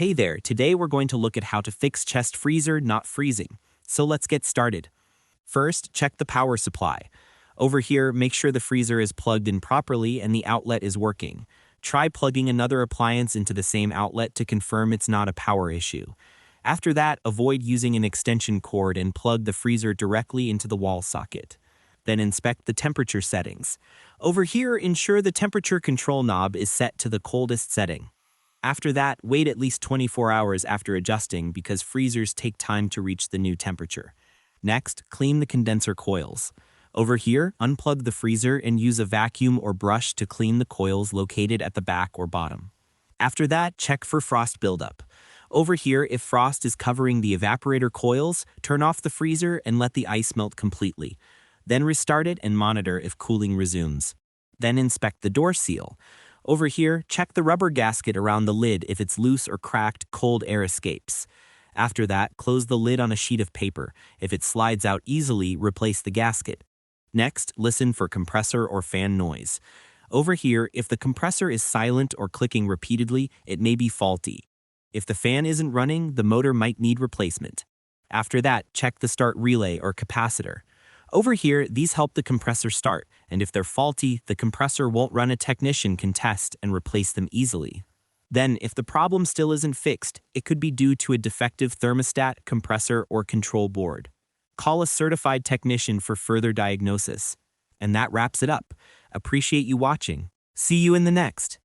Hey there, today we're going to look at how to fix chest freezer not freezing. So let's get started. First, check the power supply. Over here, make sure the freezer is plugged in properly and the outlet is working. Try plugging another appliance into the same outlet to confirm it's not a power issue. After that, avoid using an extension cord and plug the freezer directly into the wall socket. Then inspect the temperature settings. Over here, ensure the temperature control knob is set to the coldest setting. After that, wait at least 24 hours after adjusting because freezers take time to reach the new temperature. Next, clean the condenser coils. Over here, unplug the freezer and use a vacuum or brush to clean the coils located at the back or bottom. After that, check for frost buildup. Over here, if frost is covering the evaporator coils, turn off the freezer and let the ice melt completely. Then restart it and monitor if cooling resumes. Then inspect the door seal. Over here, check the rubber gasket around the lid if it's loose or cracked, cold air escapes. After that, close the lid on a sheet of paper. If it slides out easily, replace the gasket. Next, listen for compressor or fan noise. Over here, if the compressor is silent or clicking repeatedly, it may be faulty. If the fan isn't running, the motor might need replacement. After that, check the start relay or capacitor. Over here, these help the compressor start, and if they're faulty, the compressor won't run. A technician can test and replace them easily. Then, if the problem still isn't fixed, it could be due to a defective thermostat, compressor, or control board. Call a certified technician for further diagnosis. And that wraps it up. Appreciate you watching. See you in the next.